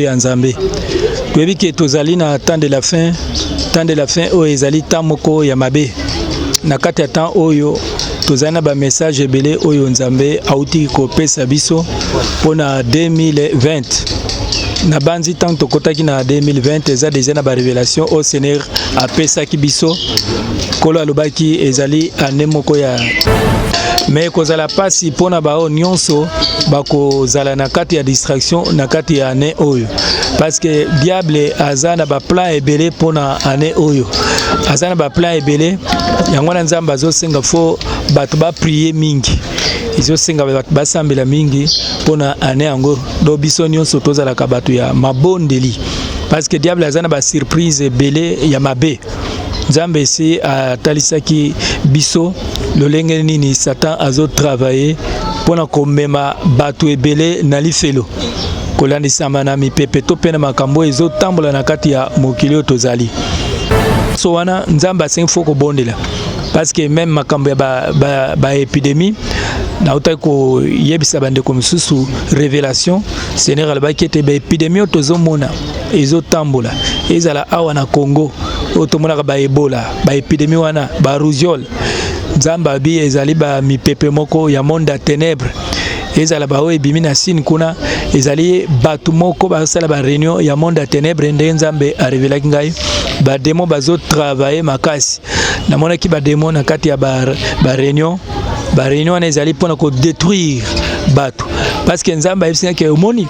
ya Nzambe. Toyebi ke tozali na temps de la fin oyo ezali temps moko ya mabe. Na kati ya temps oyo tozali na ba message ebele oyo Nzambe auti kopesa biso pona 2020. Na banzi tant tokotaki na 2020 eza déjà na ba révélation au Seigneur apesaki biso kolo alobaki ezali ane moko ya mais kozala pasi pona bao nyonso bakozala na kati ya distraction na kati ya ane oyo parce que diable aza na ba plan ebele pona ane oyo aza na ba plan ebele yango na Nzambe azosenga fo bato ba prier mingi izosenga bato basambela mingi pona ane yango do biso nyonso tozalaka bato ya mabondeli parce que diable aza na ba surprise ebele ya mabe. Nzambe si atalisaki biso lolenge nini Satan azo travailler pona komema bato ebele na lifelo kolandisama na mipepe to pena makambo ezo tambola na kati ya mokili tozali so wana Nzambe asengi foko bondela parce que même makambo ya ba épidémie na uta ko yebisa bande ko mususu révélation Seigneur alobaki ete ba épidémie tozomona ezo tambola ezala awa na Congo otomona ba Ebola ba épidémie wana ba rougeole Nzambe abi ezali ba mipepe moko ya monde ya ténèbres ezala ba ebimi na sine kuna ezali batu moko basala ba réunion ya monde ya ténèbres nde Nzambe a révélaki ngai ba démon bazo travailler makasi na mona ki ba démon na kati ya ba réunion wana ezali pona ko détruire bato parce que Nzambe ayebisinga ke omoni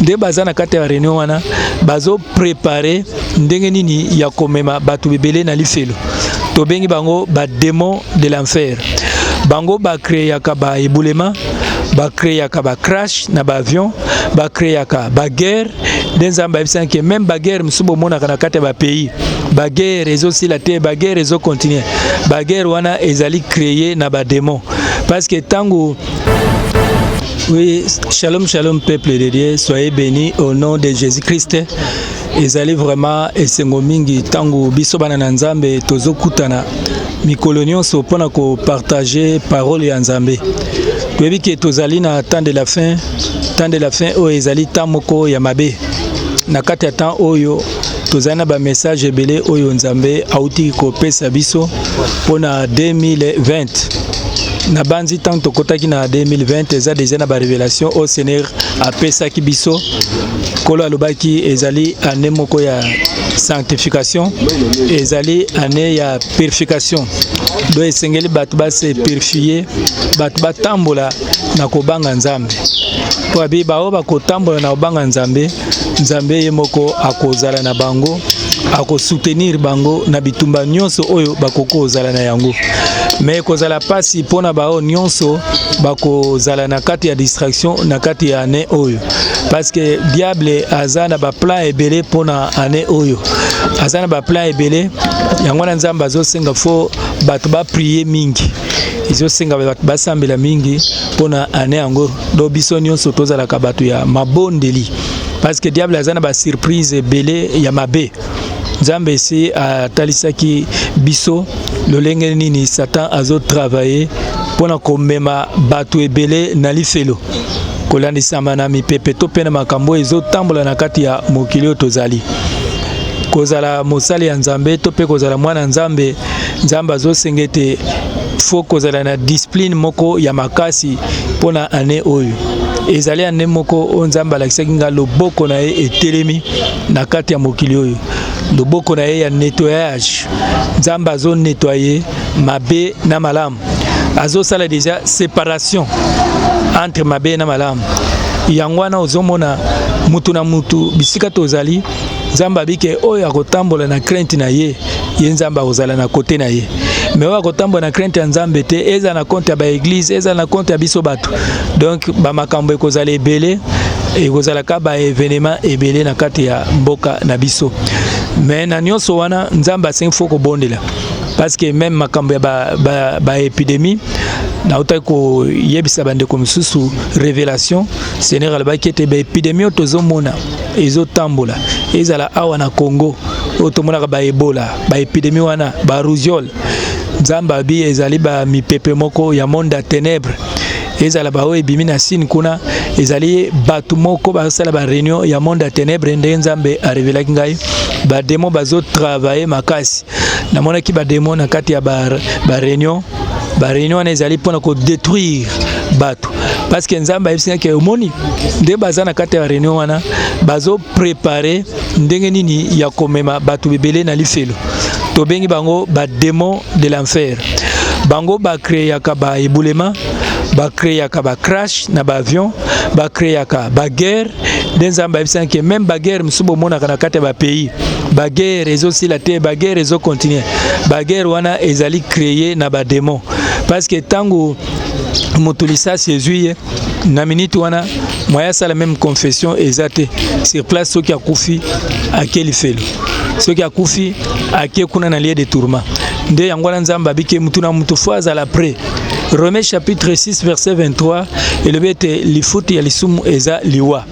nde baza na kati ya réunion wana bazo préparer ndenge nini ya komema bato bebele na lifelo tobengi bango ba démon de l'enfer bango ba créer ka ba éboulement ba créer ka ba crash na ba avion ba créer ka ba guerre Nzambe ayebisinga ke même ba guerre musubo mona na kati ya ba pays ba guerre ezo sila te ba guerre ezo continuer ba guerre wana ezali créer na ba démon parce que tango. Oui, shalom, shalom, peuple de Dieu, soyez bénis au nom de Jésus-Christ. Ezali vraiment esengo mingi tango biso bana na Nzambe tozo kutana mikolo nyonso pona ko partager parole ya Nzambe. Toyebi ke tozali na temps de la fin oyo ezali temps moko ya mabe. Na kati ya temps oyo tozali na ba message ebele oyo Nzambe auti kopesa biso pona 2020. Na banzi tant tokotaki na 2020 eza déjà na ba révélation au Seigneur apesaki biso kolo alobaki ezali ane moko ya sanctification ezali ane ya purification do esengeli bato base purifier bato batambola na kobanga Nzambe po abi bao bakotambola na kobanga Nzambe ye moko akozala na bango akosoutenir bango na bitumba nyonso oyo bakoko ozala na yango mais kozala pasi pona bao nyonso bakozala na kati ya distraction na kati ya ane oyo parce que diable aza na ba plan ebele pona ane oyo aza na ba plan ebele yango na Nzambe azosenga fo bato ba prier mingi izosenga bato basambela mingi pona ane yango do biso nyonso tozalaka bato ya mabondeli parce que diable aza na ba surprise ebele ya mabe. Nzambe si atalisaki biso lolenge nini Satan azo travailler pona komema bato ebele na lifelo kolandisama na mipepe to pena makambo ezo tambola na kati ya mokili tozali kozala mosali ya Nzambe to pe kozala mwana Nzambe azo sengete fo kozala na discipline moko ya makasi pona ane oyo ezali ane moko Nzambe alakisaki nga loboko na ye etelemi na kati ya mokili oyo loboko na ye ya nettoyage Nzambe azo nettoyer mabe na malamu azo sala déjà séparation entre mabe na malamu yango wana ozomona mutu na mutu bisika tozali Nzambe abike oyo akotambola na crainte na ye Nzambe ozala na côté na ye mais oyo akotambola na crainte ya Nzambe te eza na compte ya ba église eza na compte ya biso bato donc ba makambo ekozala ebele ekozala ka ba événement ebele na kati ya mboka na biso mais na nyonso wana Nzambe asengi foko bondela parce que même makambo ya ba épidémie na uta ko yebisa bande ko mususu révélation Seigneur alobaki ete ba épidémie tozomona ezo tambola ezala awa na Congo otomona ba Ebola ba épidémie wana ba rougeole Nzambe abi ezali ba mipepe moko ya monde ya ténèbres ezala ba oyo ebimi na sine kuna ezali bato moko basala ba réunion ya monde ya ténèbres nde Nzambe a révélaki ngai ba démon bazo travailler makasi namonaki ba démon na kati ya ba réunion wana ezali mpona ko détruire bato parce que Nzambe ayebisaki omoni nde baza na kati ya réunion wana bazo préparer ndenge nini ya komema bato bebele na lifelo tobengi bango ba démon de l'enfer bango ba créaka ba éboulement ba créaka ba crash na ba avion ba créaka ba guerre nde Nzambe ayebisaki même ba guerre musubo mona na kati ya ba pays ba guerre ezosila te ba guerre ezo continuer ba guerre wana ezali créer na ba démon parce que tango motulisa Jésus na minute wana moya sala même confession ezate sur place soki akufi akeli felo soki akufi ake kuna na lieu de tourment nde yango wana Nzambe abike mutu na mutu fois à l'après. Romains chapitre 6 verset 23 elobete lifuti ya lisumu eza liwa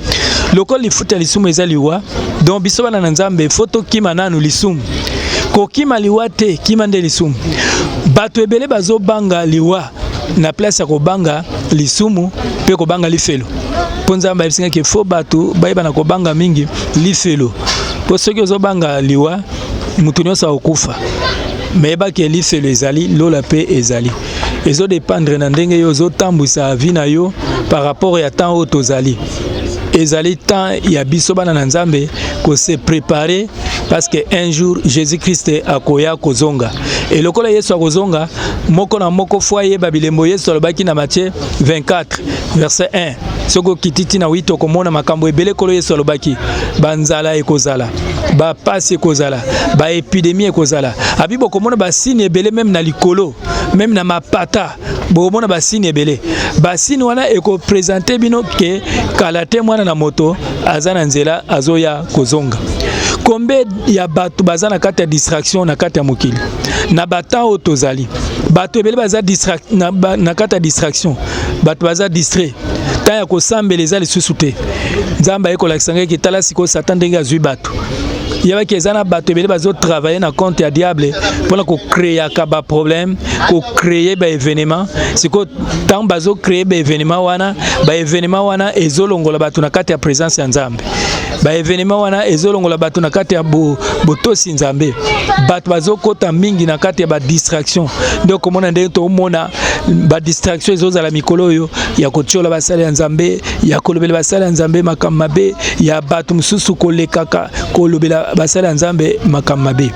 lokol lifuti ya lisumu eza liwa donc biso bana na Nzambe foto kima nanu lisumu ko kima liwa te kima nde lisumu bato ebele bazo banga liwa na place ya kobanga lisumu pe kobanga lifelo po Nzambe ayebisaki fo bato bayeba na kobanga mingi lifelo po soki ozobanga liwa mutu nyonso akokufa meyeba ke lifelo ezali lola pe ezali ezo dépendre na ndenge yo ozotambwisa vie na yo par rapport ya temps oyo tozali ezali temps ya biso bana na Nzambe ko se préparer parce que un jour Jésus-Christ akoya kozonga et lokola Yesu akozonga moko na moko fois yeba bilembo Yesu alobaki na Matthieu 24 verset 1 soko kititi na 8 okomona makambo ebele kolo Yesu alobaki banzala ekozala ba pasi ekozala ba épidémie ekozala abi bokomona ba signe ebele même na likolo même na mapata bokomona ba signe ebele ba signe wana eko présenter bino ke kala te mwana na moto azana nzela azoya kozonga kombe ya bato baza na kati ya distraction na kati ya mokili na bata o tozali bato ebele baza na kati ya distraction bato baza distrait ta ya kosambela eza lisusu te Nzambe ayekolakisa ngaki tala siko Satan ndenge azwi bato yabaki ezana bato ebele bazo travailler na compte ya diable mpona ko créer ba problème ko créer ba événement siko tant bazo créer ba événement wana ezolongola bato na kati ya présence ya Nzambe ba événement wana ezolongola bato na kati ya botosi Nzambe bato bazokota mingi na kati ya ba distraction donc komona ndenge to mona ba distraction ezozala mikolo yo ya kotiola basala ya Nzambe ya kolobela basala ya Nzambe makammabe ya bato mususu kolekaka kolobela basala ya Nzambe makammabe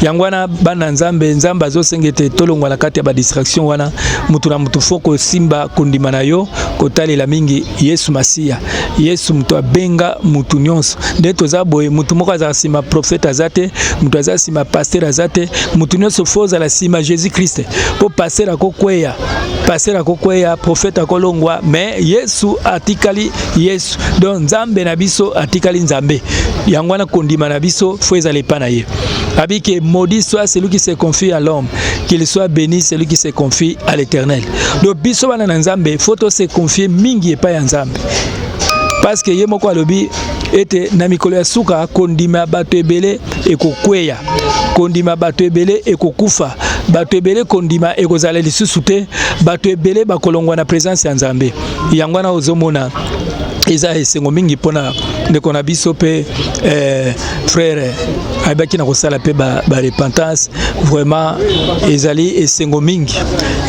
yango wana bana Nzambe azosengete tolongwa na kati ya ba distraction wana mutu na mutu foko simba kondima na yo kotalela mingi Yesu Masia Yesu mutu abenga mutu nyonso nde toza boye mutu moko aza sima prophète azate mutu aza sima pasteur azate mutu nyonso foza la sima Jésus Christ po passer akokweya prophète akolongwa mais Yesu atikali Yesu donc Nzambe na biso atikali Nzambe yango wana kondima na biso fo ezala epa na ye abike maudit soit celui qui se confie à l'homme qu'il soit béni celui qui se confie à l'Éternel donc biso bana na Nzambe faut se confier mingi epa ya Nzambe parce que ye moko alobi ete na mikolo ya suka kondima bato ebele ekokweya kondima bato ebele ekokufa bato ebele kondima ekozala lisusu te bato ebele bakolongwa na présence ya Nzambe yango na ozomona eza esengo mingi pona ndeko na biso pe frère ayebaki na kosala pe ba repentance vraiment ezali esengo mingi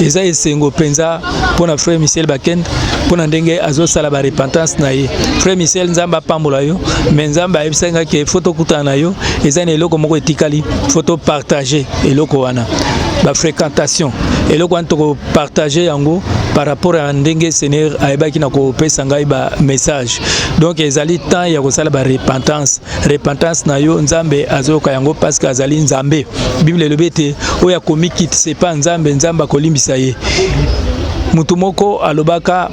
eza esengo penza pona frère Michel Bakend pona ndenge azosala ba repentance na ye frère Michel Nzambe apambola yo mais Nzambe ayebisanga ke photo kutana na yo eza na eloko moko etikali photo partager eloko wana ba fréquentation eloko wana toko partager yango par rapport à ndenge Seigneur ayebaki na kopesa ngai ba message donc ezali temps ya kosala ba repentance na yo Nzambe azoka yango parce que azali Nzambe Bible elobete oya komikiti c'est pas Nzambe akolimbisa ye mutu moko alobaka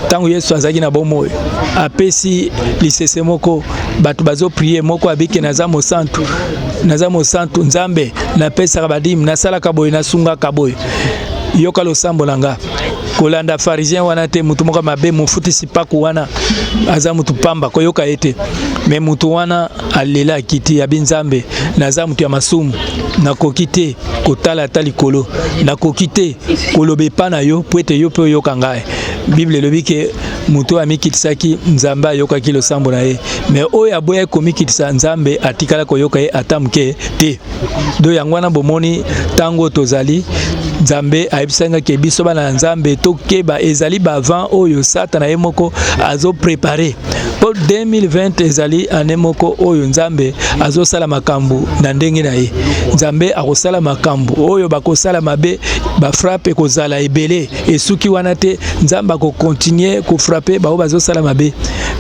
tango Yesu azaki na bomoyo apesi lisese moko bato bazo prier moko abiki naza mo santu Nzambe na pesa badim na sala kaboy na sunga kaboy yoka lo sambo langa kolanda pharisien wana te mutu moko mabe mufuti sipaku wana aza mutu pamba koyoka ete mais mutu wana alela kiti ya Nzambe naza mutu ya masumu na kokite kotala talikolo na kokite kolobe pa na yo po ete yo pe yoka ngai Bible lobi ke muto amikitisaki nzambe ayokaki losambo na ye mais oyo aboya komikitisa nzambe atikala koyoka ye atamke te do yango wana bomoni tango tozali nzambe ayebisanga ke biso bana nzambe tokeba ezali bavant oyo satana ye moko azo préparer pour 2020 ezali ane moko oyo nzambe azosala makambo na ndenge na ye nzambe akosala makambo oyo bakosala mabe bafrappe kozala ebele esuki wana te nzambe akokontinue kofrappe bao bazosala mabe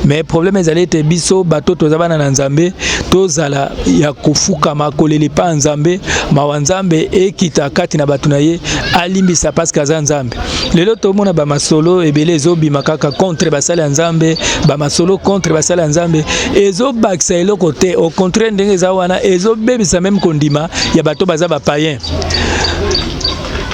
mais problème ezali te biso bato tozabana na nzambe tozala ya kofukama kolelipa nzambe mawa nzambe ekita kati na bato na ye alimbisa parce que aza nzambe lelo tomona bamasolo ebele ezobima kaka contre basali ya nzambe bamasolo contre basali ya nzambe ezobakisa eloko te au contraire ndenge eza wana ezobebisa même kondima ya bato baza bapayen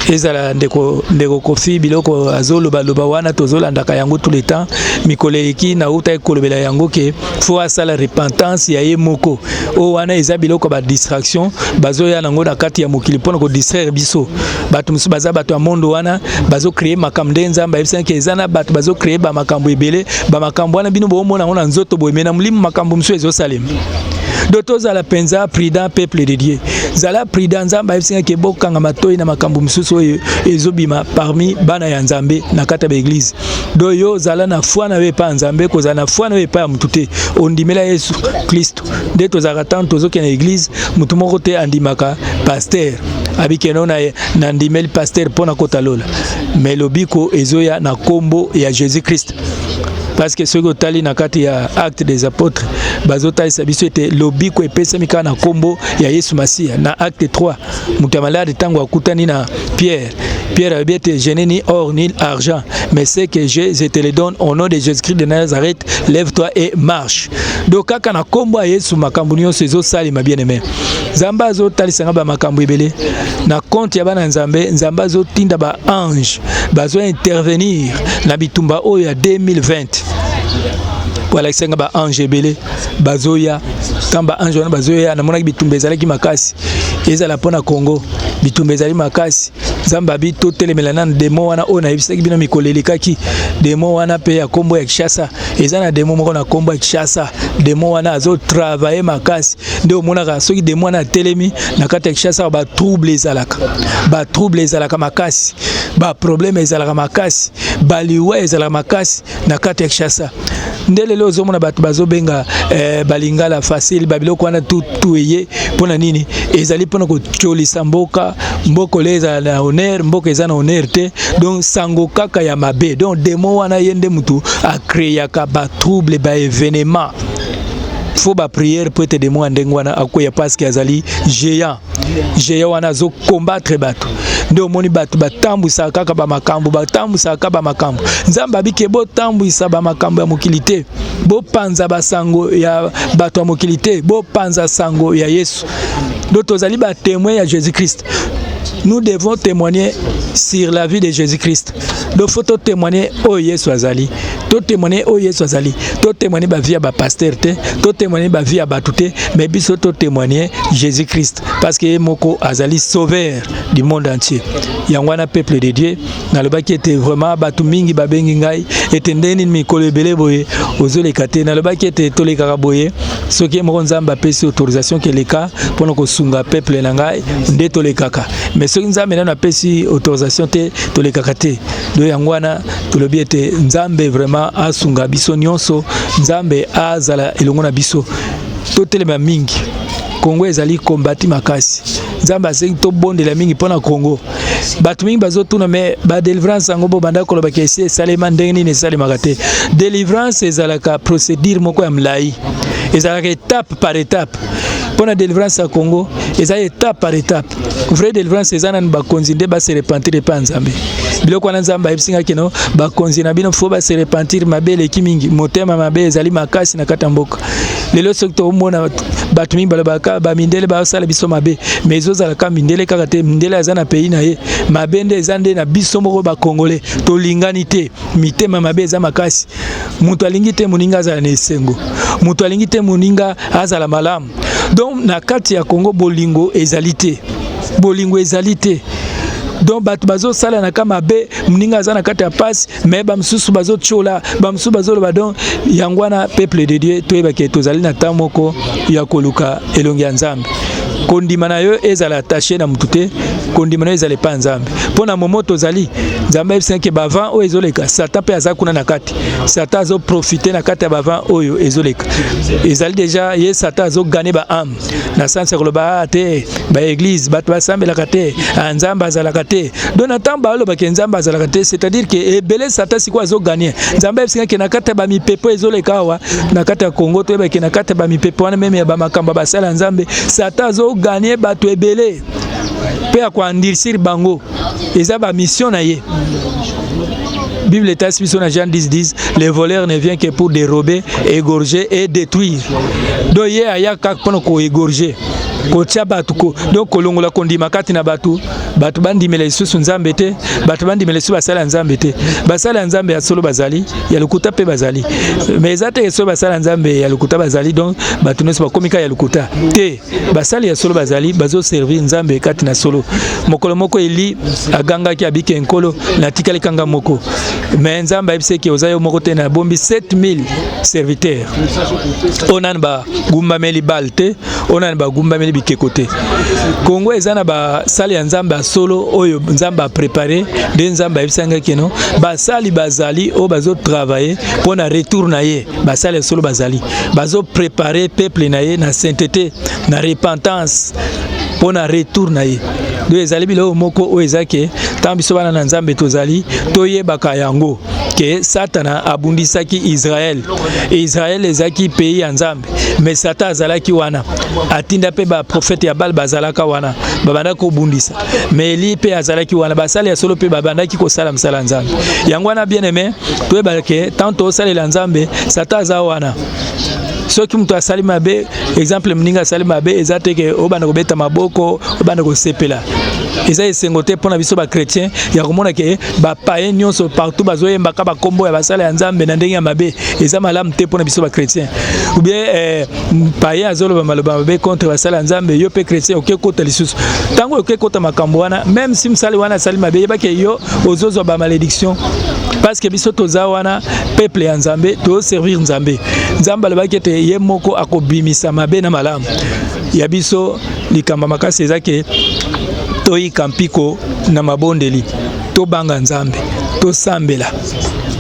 ezala ndeko kofi biloko azoloba loba wana tozolandaka yango tout le temps mikoleleki na uta ekolobela yango ke faut asala repentance ya ye moko o wana eza biloko ba distraction bazoya nango na kati ya mokili pona ko distraire biso bato musu baza bato ya mondo wana bazo créer makambo nzamba yebisa ke ezana bato bazo créer ba makambo ebele ba makambo wana bino bomona ngona nzoto boyemena mulimu makambo musu ezosalema Doto zala penza prudent peuple de Dieu. Zala prudent nzamba yebisa ke bokanga matoi na makambo mususu ezobima parmi bana ya nzambe na kata ba église. Do yo zala na foi na we pa nzambe ko zala na foi na we pa mutute. Ondimela Yesu Kristo. De to zaka tanto zoke na église mutu moko te andimaka pasteur. Abikeno na ndimeli pasteur pona kota lola. Mais lobiko ezoya na kombo ya Jésus Christ. Parce que ce que tali na kati ya acte des apôtres bazota sabiso était lobiko epesa mika na kombo ya Yesu Masia na acte 3 mutamalade tango akutani na Pierre a bien je n'ai ni or ni argent mais c'est que je te le donne au nom de Jésus-Christ de Nazareth, lève-toi et marche. Donc kaka na kombo ya Yesu makambo nyonso ezosali ma bien-aimé Zamba zo tali sanga ba makambo ebele na compte ya bana nzamba zo tinda ba ange bazo intervenir na bitumba oyo ya 2020 Voilà que ba ange belé bazoya tamba ange wana bazoya na mona bitumba ezalaki makasi ezala pona Congo bitumba ezali makasi zamba bito telemela na demo wana ona ebisaki bino mikolelekaki demo wana pe ya kombo ya Kishasa ezana demo moko na kombo ya Kishasa demo wana azo travailler makasi ndio mona ka soki demo wana telemi na kati ya Kishasa ba trouble ezalaka makasi ba problème ezalaka makasi baliwa ezalaka makasi na kati ya Kishasa ndele leo zomona batu bazobenga balingala facile babiloko wana tout eye pona nini ezali pona ko cholisa mboka leza na honneur mboka eza na honneur te donc sango kaka ya mabe donc demo wana yende mutu a créer ka ba trouble ba événement faut ba prière pour te demo ndengo wana akoya parce que azali géant wana zo combattre batu ndio moni batu batambusa kaka ba makambo nzamba bike bo tambuisa ba makambo ya mokilité bo panza basango ya batu ya mokilité bo panza sango ya Yesu d'autres zali ba témoin ya Jésus-Christ. Nous devons témoigner sur la vie de Jésus-Christ. Donc faut témoigner au Yesu azali. To témoigner au Yesu azali. To témoigner ba vie ba pasteur te, to témoigner ba vie ba touté, mais biso to témoigner Jésus-Christ parce que moko azali sauveur du monde entier. Yangwana peuple de Dieu, na loba qui était vraiment batu mingi ba bengi ngai, était ndeni mikolo belé boye, ozole kate na loba qui était tole karaboye, ce qui mo nzamba pesi autorisation que les cas pour ko sunga peuple na ngai, nde tole kaka. Mais ce qui nzambe na pesi autorisation te tole kaka te. Do yangwana tolobi ete nzambe vraiment asunga biso nyonso, nzambe azala elongo na biso. To telema mingi. Congo ezali kombati makasi. Nzamba asengi to bondela mingi pona Congo. Batu mingi bazotuna me ba délivrance ngo bo banda koloba ke salema ndenge nini salemaka te. Délivrance ezalaka procédure moko ya mlai. Ezalaka étape par étape. Pona délivrance à Congo, ezali étape par étape. Vraie délivrance ezana ba konzinde ba se repentir pa nzambe. Biloko wana nzamba ebisinga keno ba konzina bino fo ba se repentir mabele kimingi motema mabe ezali makasi na kata mboka. Lelo sokto omona batu mingi balabaka ba mindele ba sala biso mabe mais ezozala ka mindele kaka te mindele azana pays na ye mabende ezande na biso moko ba congolais to lingani te mitema mabe eza makasi mutu alingi te muninga azala na esengo mutu alingi te muninga azala malamu donc na kati ya Congo bolingo ezali te donc bato bazo sala na kama be mninga za na kati ya pasi mais ba msusu bazo chola ba msusu bazo loba donc yangwana peuple de Dieu toyeba ke tozali na tamoko ya koluka elongi ya Nzambe kondima na yo ezala attaché na mutute kondima na yo ezala pa Nzambe pona momo tozali Nzambe esenke bavan o ezoleka Satan pe aza kuna na kati Satan azo profiter na kati ya bavan oyo ezoleka ezali déjà ye Satan azo gagner ba âme na sens koloba te ba église bato basambelaka te Nzambe azalaka te donc na tamba alo ba ke Nzambe azalaka te c'est-à-dire que ebele Satan siko azo gagner Nzambe esenke na kati ya ba mipepo ezoleka wa na kati ya Congo to eba ke na kati ya ba mipepo wana meme ya ba makamba basala Nzambe Satan azo gagner bato ebele pe akoandirsir bango eza ba mission na ye Bible est assise sur Jean 10:10 les voleurs ne viennent que pour dérober, égorger et détruire. Donc il y a quelqu'un qui égorger. Kocha batu ko donc kolongola kondima kati na batu bandi melesu Nzambe te batu bandi melesu basala Nzambe te basala Nzambe ya solo bazali ya lukuta pe bazali mais ezate so basala Nzambe ya lukuta bazali donc batu neso bakomika ya lukuta te basali ya solo bazali bazo servir Nzambe kati na solo mokolo moko eli aganga ki abike nkolo na tikali kanga moko mais Nzambe ibise ki ozayo moko te na bombi 7000 serviteurs onan ba gumba meli balte onan ba gumba bikekote Congo ezana ba sali ya Nzambe solo oyo Nzambe a préparé de Nzambe ebisanga keno ba sali bazali o bazo travailler pour na retour na ye ba sali solo bazali bazo préparer peuple na ye na sainteté na repentance pour na retour na ye do ezali bilo moko o ezake tambiso bana na Nzambe tozali toyebaka yango que Satana abundisaki Israël et Israël ezaki pays ya Nzambe mais Satan azalaki wana atinda pe ba prophète ya Baal bazalaka wana babanda ko bundisa mais Eli pe azalaki wana basali ya solo pe babanda ki ko sala msala Nzambe yango wana bien aimé toyeba ke tanto sala la Nzambe Satan aza wana soki mtu asali mabe exemple mninga asali mabe ezate ke obana ko beta maboko obana ko sepela eza esengote pona biso ba chrétien ya komona ke ba païen nyonso partout bazoyemba ka ba kombo ya basala ya Nzambe na ndenge ya mabe eza malamu te pona biso ba chrétien ou bien païen azolo ba maloba mabe contre basala ya Nzambe yo pe chrétien okekota lisusu tango okekota makambo wana même si msali wana sali mabe yeba ke yo ozozo ba malédiction parce que biso toza wana peuple ya Nzambe to servir Nzambe Nzambe alobaki te ye moko akobimisa mabe na malamu ya biso likamba makasi ezake toyi kampiko na mabondeli to banga Nzambe to sambela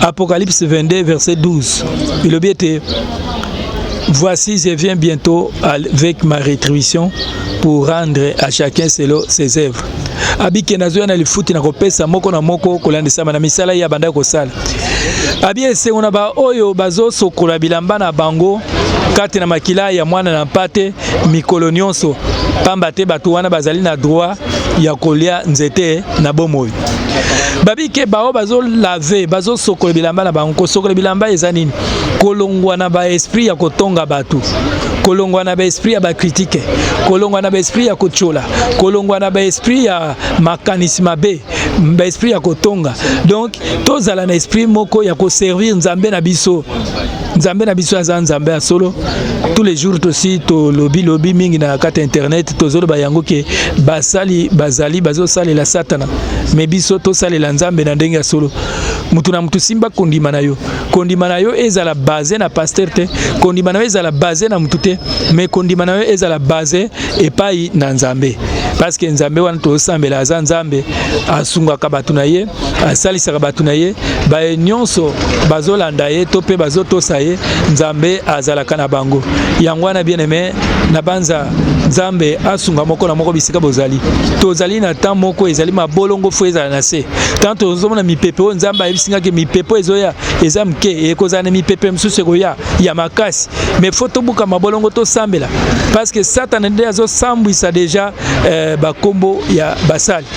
Apocalypse 22 verset 12 il obéit voici je viens bientôt avec ma rétribution pour rendre à chacun selon ses œuvres abike nazo na lifuti na kopesa moko na moko kolandisa na misala ya banda kosala abi esengo na ba oyo bazo sokola bilamba na bango kati na makila ya mwana na mpate mikolo nyonso pamba te bato wana bazali na droit ya kolia nzete na bomoi babike bao bazo lave bazo sokola bilamba na bango sokola bilamba eza nini kolongwa na ba esprit ya kotonga bato kolongwa na ba esprit ya ba critique kolongwa na ba esprit ya kochola kolongwa na ba esprit ya makanisme mabe ba esprit ya kotonga donc tozala na esprit moko ya ko servir Nzambe na biso Nzambe na biso aza Nzambe ya solo tous les jours aussi to lobby mingi na kata internet tozolo ba yango ke basali bazali bazo sali la Satana mais biso to sali la Nzambe na ndenge ya solo mutu na mutu simba kondima na yo ezala basé na pasteur te kondima na yo ezala basé na mutu te mais kondima na yo ezala basé epai na Nzambe parce que Nzambe wana to sambela aza Nzambe asunga ka batu na ye asalisaka batu na ye ba nyonso bazolanda ye to pe bazotosa ye Nzambe azalaka na bango yango wana bien aimé na banza Nzambe asunga moko na moko bisika bozali tozali na temps moko ezali mabolongo fo ezala na se tanto ozomona mipepe o Nzambe ayibisinga ke mipepe ezoya eza mke ekozana mipepe msusu ekoya ya makasi mais faut tobuka mabolongo to sambela parce que Satan nde azo sambwisa déjà bakombo ya basali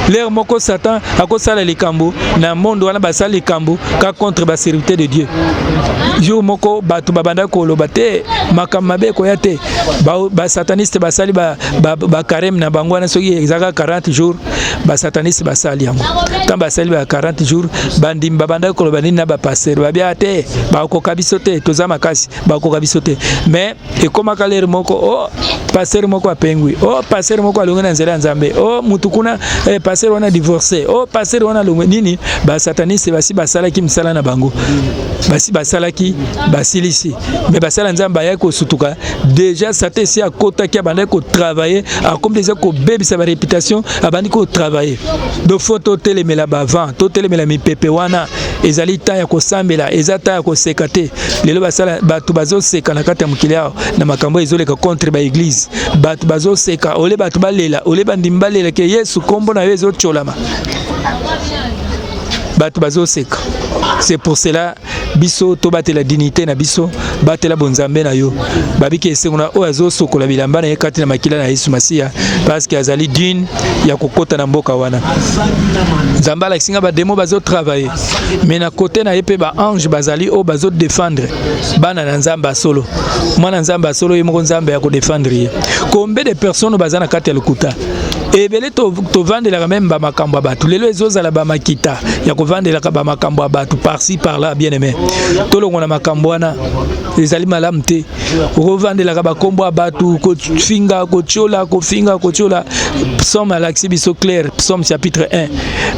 l'air moko Satan akosala likambo na monde wana basali likambo ka contre ba serviteur de Dieu jour moko batu babanda ko loba te makamabe ko yate ba sataniste basali ba carême na bango wana soki ezaka 40 jours ba sataniste basali yango tant basali ba 40 jours bandim babanda ko loba nini na ba pasteur ba bia te ba ko kabiso te toza makasi ba ko kabiso te mais e koma ka l'air moko passer moko apengwi oh passer moko alonga na nzela nzambe oh mutukuna passer wana divorcé oh passer wana longa nini ba sataniste basi basalaki msala na bango basi basalaki basilisi mais basala nzamba ya ko sutuka déjà satan si akota ki abanda ko travailler a comme déjà ko bebisa ba réputation abandi ko travailler do photo telemela ba vent to telemela mi pepe wana ezali ta ya ko sambela ezata ya ko sekate lelo basala batu bazo seka na kati ya mukilao na makambo ezoleka contre ba église batu bazo seka ole batu balela ole bandimbalela ke Yesu kombo na yezo cholama batu bazo seka. C'est pour cela biso to batela dignité na biso batela bonzambe na yo babiki esengona o azo sokola bilamba na ekati na makila na Yesu Masia parce que azali digne ya kokota na mboka wana nzambala kisinga ba demo bazo travailler mais na côté na yepe ba ange bazali o bazo défendre bana na nzamba solo mwana nzamba solo yemo nzamba ya ko défendre ye combien de personnes bazana kati ya lokuta ebele to vandela même ba makambo batu lelo ezozala ba makita ya ko vandela ka ba makambo batu par-ci par-là bien aimé tolongo na makambo wana ezali malamu te revandela ka ba kombo batu ko finga ko chola ko finga ko chola psaume alaxi biso clair psaume chapitre 1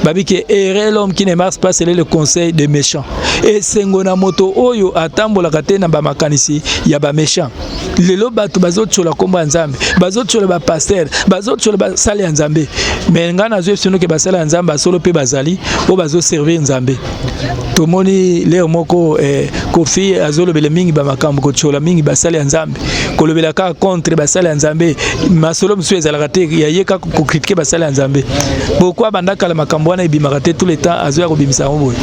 babike erreur l'homme qui ne marche pas selon le conseil des méchants et sengona moto oyo atambola kate na ba makanisi ya ba méchant lelo batu bazo chola kombo nzambe bazo chola ba pasteur bazo chola ba sali nzambe mais ngana zo sino ke basala nzamba solo pe bazali o bazo servir nzambe tomoni leo moko kofi azolo bele mingi ba makambo ko chola mingi basali nzambe kolobela ka contre basali nzambe masolo msu ezala kate ya yeka ko critiquer basali nzambe pourquoi bandaka la makambo wana ebimaka te tout le temps azo ya kobimisa ngo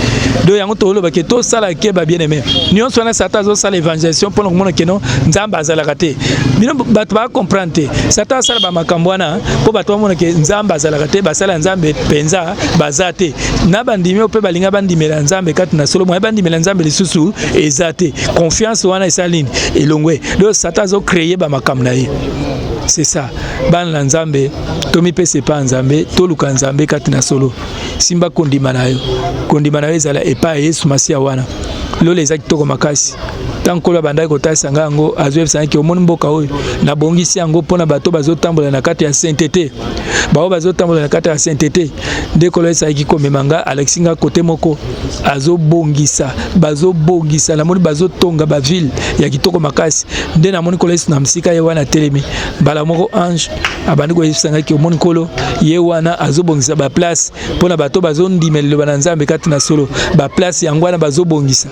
do yango to loba ke to sala ke ba bien aimé nion sona sata zo sala évangélisation pour ngomona ke non nzamba azala kate bino bato ba comprendre sata sala ba makambo wana po bato mona ke nzamba azala kate basala nzambe penza bazate na bandimi pe balinga bandimela nzambe kati na solo mo bandimela nzambe lisusu ezate confiance wana esaline elongwe do sata zo créer ba makambo na ye. C'est ça. Ban la nzambe, tomi pe sepa nzambe, toluka nzambe kati na solo. Simba kondima na yo. Kondima na yo ezala epa Yesu Masia wana. Lolo ezaki toko makasi. Tankola bandai kotasa ngango azwe sanki omoni mboka oyo na bongisi yango pona bato bazotambola na kati ya sainteté. Bao bazotambola na kati ya sainteté. Ndekolo esaki komemanga Alexinga kote moko azobongisa, bazobongisa na moni bazotonga ba ville ya kitoko makasi. Nde na moni kolesu na msika ye wana telemi. Bala moko ange abandi ko yisanga ki omoni kolo ye wana azobongisa ba place pona bato bazondimela bana nzambe kati na solo ba place yango wana bazobongisa.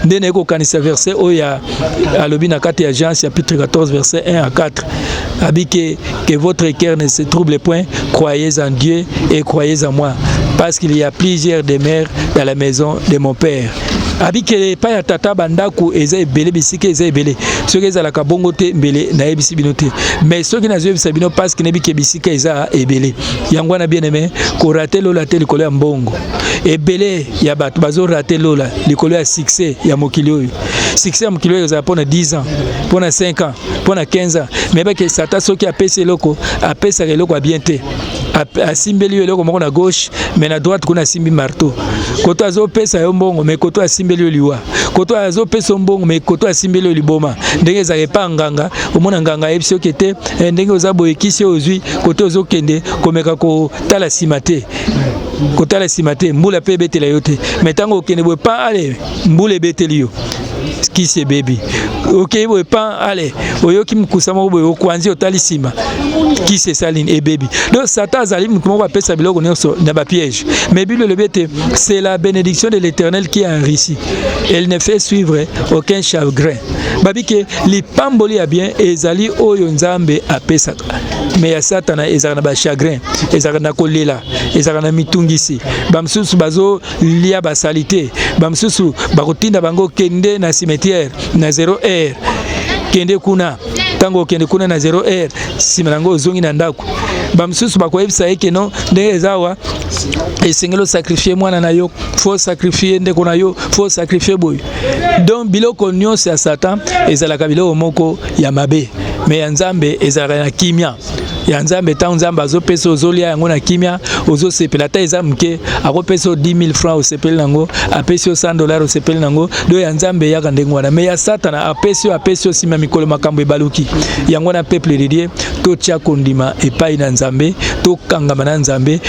Nde na ko kanisa verset oya alobi na kati ya Jean chapitre 14 verset 1 à 4 habite que votre cœur ne se trouble point, croyez en Dieu et croyez en moi parce qu'il y a plusieurs demeures dans la maison de mon père. Abike pa ya tata bandaku eza ebele bisike eza ebele soki eza la kabongo te mbele na ebisi binote mais soki na zwe bisabino parce que nebike bisike eza ebele yango na bien aimé ko rater lola te likolo ya mbongo ebele ya bato bazo rater lola likolo ya succès ya mokili oyo succès ya mokili oyo za pona 10 ans pona 5 ans pona 15 ans mais ba ke sata soki apesa eloko apesa eloko bien te asimbeli eloko moko na gauche mais na droite kuna simbi marteau koto azo pesa yo mbongo mais koto asimbeli liwa koto azo pesa mbongo mais koto asimbeli liboma ndenge za epa nganga omona nganga ebisi okete ndenge ozabo ekisi ozwi koto ozo kende komeka ko tala simate kotala simate mbula pe betela yote metango okende bwe pa ale mbule beteli yo qui c'est baby OK bwe pa ale oyoki mkusama bwe okwanzi otali sima qui c'est saline et baby donc satan zali mko ba pesa biloko nyonso na ba piège mais Bible le bete c'est la bénédiction de l'Éternel qui enrichit elle ne fait suivre aucun chagrin babike li pamboli ya bien ezali oyo nzambe apesa mais ya satana ezaka na ba chagrin ezaka na kolela ezaka na mitungisi bamsusu bazo lia ba salité bamsusu bakotinda bango kende na cimetière na 0 heure kende kuna tango kende kuna na 0 heure simanango ozongi na ndako bamsusu bakoyebisa eke no ndenge ezawa esengelo sacrifier mwana na yo faut sacrifier ndeko na yo faut sacrifier boy donc biloko nyonso ya satan ezalaka biloko moko ya mabe mais ya nzambe ezalaka na kimia ya nzambe ta nzambe azopesa ozolia yango na kimia ozosepela ta eza mke akopesa 10 000 francs osepeli nango apesi $100 osepeli nango do ya nzambe yaka ndenge wana me ya satana apesi osima mikolo makambo ebaluki yango na peuple de Dieu totia kondima epai na nzambe tokangama na nzambe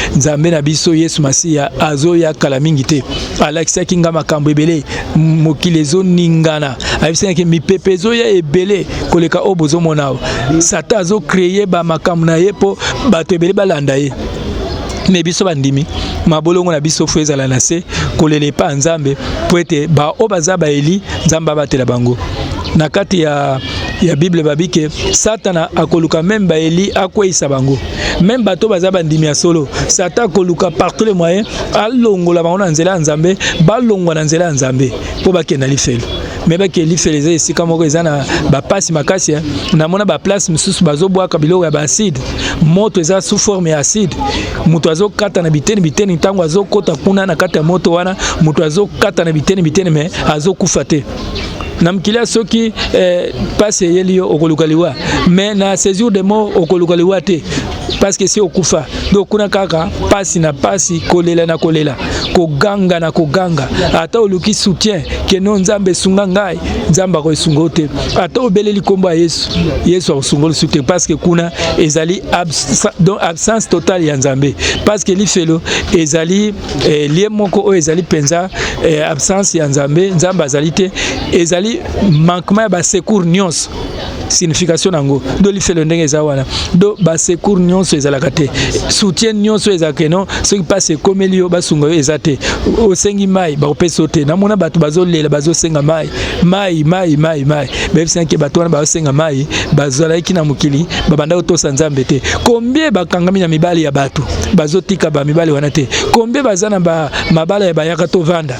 na biso Yesu Masiya azoya kala mingi te alakisaki nga makambo ebele mokili ezoningana abisaki mipepe ezoya ebele koleka oyo bozomona Satan azocreye bamakambo na ye mpo bato ebele balanda ye me biso bandimi mabolongo na biso fo ezala na se kolela epa nzambe po ete baoyo baza baeli nzambe abatela bango na kati ya Bible babike Satana akoluka même baeli akweyisa bango même bato baza bandimi ya solo Satan akoluka partout les moyens alongola bango na nzela ya nzambe balongwa na nzela ya nzambe po bakenda lifelo me bake lifelo eza esika moko eza na bapasi makasi namona baplace misusu bazobwaka biloko ya baacide moto eza sous forme ya acide moto azokata na biteni ntango azokota kuna na kati ya moto wana moto azokata na biteni me azokufa te na mkilia soki passe yelio okolukaliwa mais na séjour de mort okolukaliwa te parce que si okufa donc kuna kaka pasi na pasi kolela na kolela koganga na koganga ata oluki soutien ke non nzambe sunga ngai nzamba ko sungo te ata obeleli kombo ya Yesu asungo soutien parce que kuna ezali absence totale ya nzambe parce que lifelo ezali lié moko o ezali penza absence ya nzambe azali te ezali manquement ya ba secours nyonso signification nango do lifelo ndenge eza wana do ba secours nyonso ezalaka te soutien nyonso ezalaka non ce qui passe comme elio basunga ezate osengi mai ba opesa te namona bato bazolela bazosenga mai bebisa ke bato wana bazosenga mai bazala iki na mukili babanda otosa nzambe te combien bakangami na mibali ya bato bazotika ba mibali wana te combien bazana ba mabala ya bayaka to vanda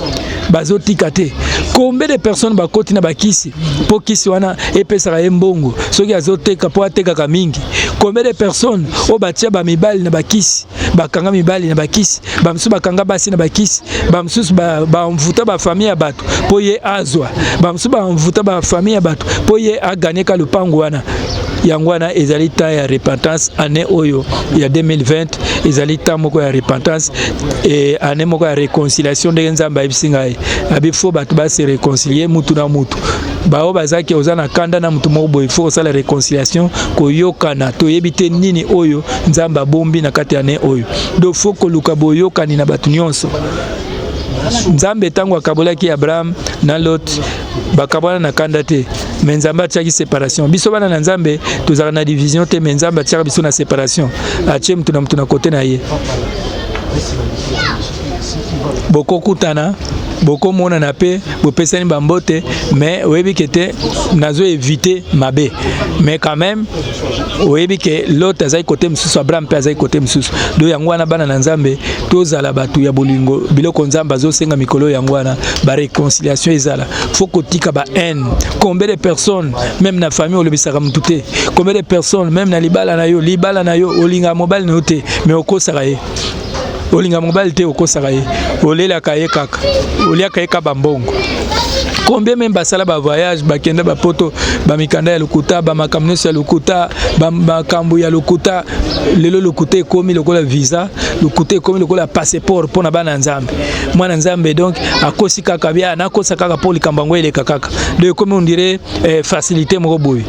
bazotika te combien de personnes bakoti na bakisi po kisi wana epesaka ye mbongo soki azoteka po atekaka mingi combien de personnes o batia ba mibali na bakisi bakanga mibali na bakisi bamsusu bakanga basi na bakisi bamsusu bamvuta ba famille ya bato po ye azwa bamsusu bamvuta ba famille ya bato po ye aganyeka lupango wana yango wana ezali ta ya repentance année oyo ya 2020 ezali ta moko ya repentance et année moko ya réconciliation ndenge nzambe abisinga abifo bato ba se réconcilier mutu na mutu bao bazaki ozana kanda na mutu moko boy faut ça la réconciliation koyokana toyebite nini oyo nzamba bombi na kati année oyo do faut koluka boyokani na bato nyonso nzambe tango akabolaki Abraham na Lot bakabwana na kanda te mais nzambe atiaki séparation biso bana na nzambe tozala na division te mais nzambe atiaka biso na séparation atie mutu na kote na ye boko kutana boko mona na pe bopesani bambote mais oyebi kete nazo éviter mabe mais quand même oyebi ke l'autre azai côté msusu Abraham pe azai côté msusu do yango wana bana na nzambe tozala batu ya bolingo biloko nzamba zo senga mikolo yango wana ba réconciliation ezala faut kotika ba haine combien de personnes même na famille olobisaka mutu te combien de personnes même na libala na yo olinga mobile na te mais okosaka ye olinga mobile te okosaka ye olelaka ye kaka oliaka ye kabambongo combien même basala ba voyage bakenda ba poto ba mikanda ya lokuta ba makambo ya lokuta ba makambo ya lokuta lelo lokuta ekomi lokola visa lokuta ekomi lokola passeport pona bana nzambe mwana nzambe donc akosi kaka bia na kosa kaka po likambango eleka kaka de comme on dirait facilité moko boy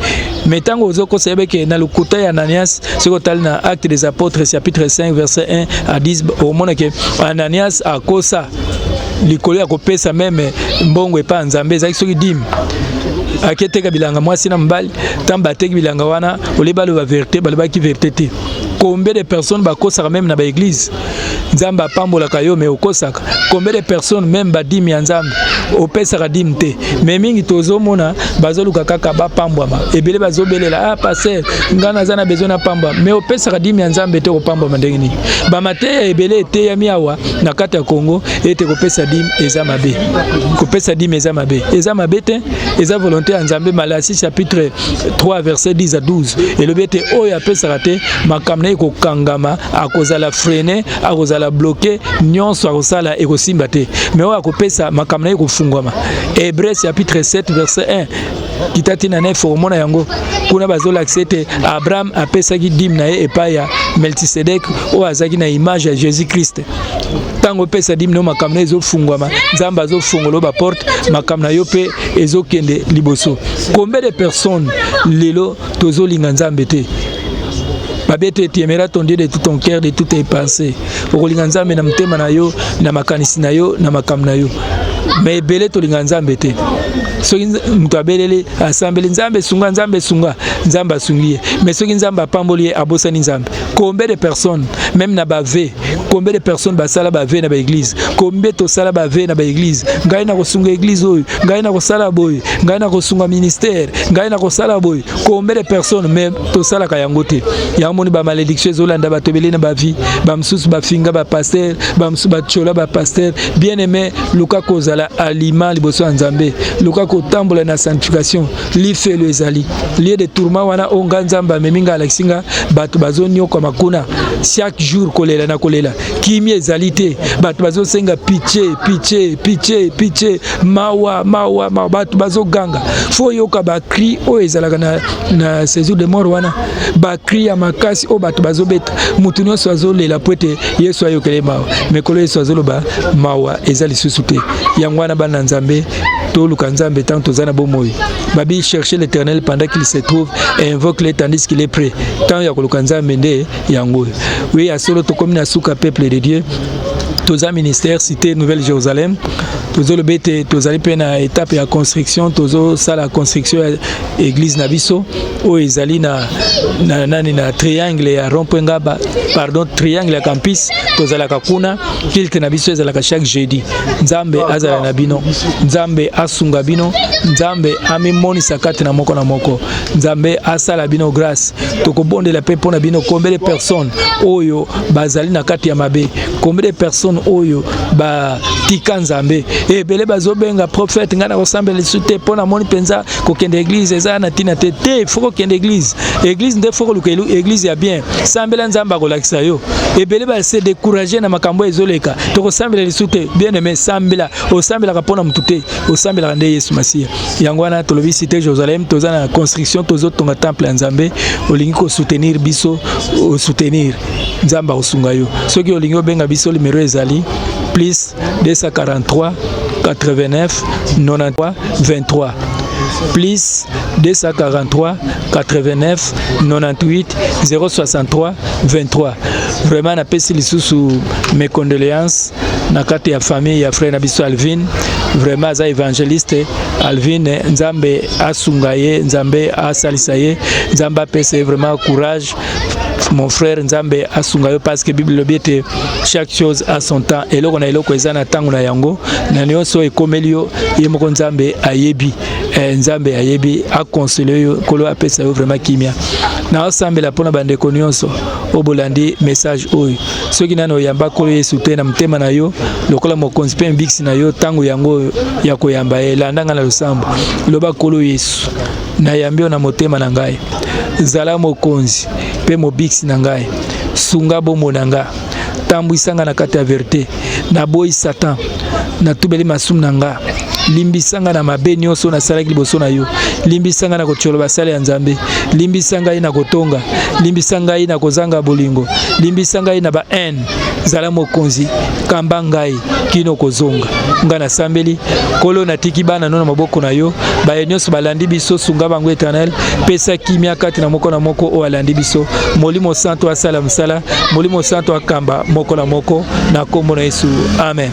mais tango ozoko sebeke na lokuta ya Ananias siko tali na acte des apôtres chapitre 5 verset 1 à 10 au monde que Ananias akosa likolo ya kopesa meme mbongo epa nzambe ezaki soki dim aketeka bilanga mwasi na mbali tamba teki bilanga wana oleba lo vérité balobaki vérité te combien de personnes bakosaka même na ba église nzambe apambolaka yo mais okosaka combien de personnes même badimi ya nzambe opesaka dim te mais mingi tozomona bazoluka kaka bapambwama ebele bazobelela passer ngana zana besoin na pambwa mais opesaka dim ya nzambe te kopambwama ndenge nini bamateya ebele te ya miawa na kati ya Congo ete kopesa dim eza mabe kopesa dim eza mabe te eza volonté ya nzambe. Malasi chapitre 3 verset 10 à 12 elobi ete oyo apesaka te makamna ekokangama akozala freiner akozala kozala bloqué nyonso akosala ekosimba te mais oyo akopesa makambo na ye kofungwama. Hébreux chapitre 7 verset 1 kitati na nef omona yango kuna bazolakisa ete Abraham apesaki dîme na ye epai ya Melchisedek oyo azalaki na image ya Jésus Christ. Tango opesa dîme na yo makambo na ezofungwama, Nzambe azofungola baporte, makambo na yo mpe ezokende liboso. Combien de personnes lelo tozolinga Nzambe te? Babete tu aimeras ton Dieu de tout ton cœur, de toutes tes pensées. Okolinga Nzambe na mtema na yo, na makanisi na yo, na makambo na yo. Mais belé tolinga Nzambe te. Soki mutu abelele asambeli Nzambe sunga, Nzambe sunga, Nzambe asungie. Mais soki Nzambe apamboli abosani Nzambe. Combien de personnes, même na bave, combien de personnes basala bave na ba église, combien to sala bave na ba église, ngai na kosunga église oyo, ngai na kosala boy, ngai na kosunga ministère, ngai na kosala boy. Combien de personnes même to sala ka yango te. Ya moni ba malédiction zolanda ba tobeli na ba vie, ba msusu ba finga ba pasteur, ba msusu ba chola ba pasteur. Bien aimé, luka kozala aliment liboso ya Nzambe. Luka kotambola na sanctification, li fait le ezali. Lieu de tourment wana onga Nzamba meminga alexinga bato bazonyo kwa makuna. Chaque jour kolela na kolela. Kimi ezali te, bato bazo senga pitié, mawa bato bazo ganga. Fo yoka ba cri o ezalaka na séjour de mort wana. Ba cri ya makasi o bato bazo beta. Mutu nyonso azolela poete Yesu ayokele mawa. Mekolo Yesu azoloba mawa ezali susu te. Yango wana bana Nzambe to luka Nzambe tant tozana bomoi. Babi chercher l'Éternel pendant qu'il se trouve et invoque-le tandis qu'il est prêt. Tant ya koluka Nzambe nde yango. Oui, à solo to comme na suka peuple de Dieu. Toza ministère cité Nouvelle Jérusalem. Tozo le bete tozali pe na étape ya construction, tozo sala construction église na biso o ezali na triangle ya rond-point triangle ya campus tozala kakuna kilte na biso ezala ka chaque jeudi. Nzambe azala na bino, Nzambe asunga bino, Nzambe amimoni sakati na moko, Nzambe asala bino grâce. Tokobondela pe pona bino combien de personnes oyo bazali na kati ya mabe, combien de personnes oyo ba tika Nzambe ebele bazobenga prophète ngana kosambela sute pona moni penza kokende église eza na tina te foko kende église nde foko lukelu église ya bien sambela Nzambe akolakisa yo ebele ba se décourager na makambo ezoleka tokosambela sute bien aimé sambela osambela kapona mutute osambela nde Yesu Masia yango wana tolobi cité Jérusalem toza na construction tozo tonga temple ya Nzambe olingi ko soutenir biso soutenir Nzambe osunga yo soki olingi obenga biso numéro ezali plus 243 89 93 23 plus 243 89 98 063 23. Vraiment na pesi lisusu mes condoléances na kati ya famille ya frère Nabiso Alvin, vraiment za évangéliste Alvin, Nzambe asunga ye, Nzambe asalisa ye, Nzambe apesa vraiment courage mon frère, Nzambe asunga yo parce que Bible le biete chaque chose a son temps eloko na eloko ezana tango na yango na nyonso ekomeli yo ye moko Nzambe ayebi Nzambe ayebi akonsoler yo kolo apesa yo vraiment kimia na osambela pona bandeko nyonso obolandi message oyo soki nano yamba kolo Yesu te na mtema na yo lokola mokonzi pe mbiksi na yo tango yango ya koyamba elandanga na losambo loba kolo Yesu na yambio na motema na ngai zala mokonzi pe mobiksi na ngai sunga bomo na nga tambwisanga na kati ya vérité na boyi Satan na tubeli masumu na nga limbisanga na mabe nyonso na salaki liboso na yo limbisanga na kocholo basale ya Nzambe limbisanga ina kotonga limbisanga ina kozanga bolingo limbisanga ina ba haine zala mokonzi kamba ngai kino kozonga nga na sambeli kolo na tiki bana nona maboko na yo ba nyonso balandi biso sunga bango Éternel pesa kimia kati na moko o alandi biso molimo santo asala msala molimo santo akamba moko na kombo na Yesu amen.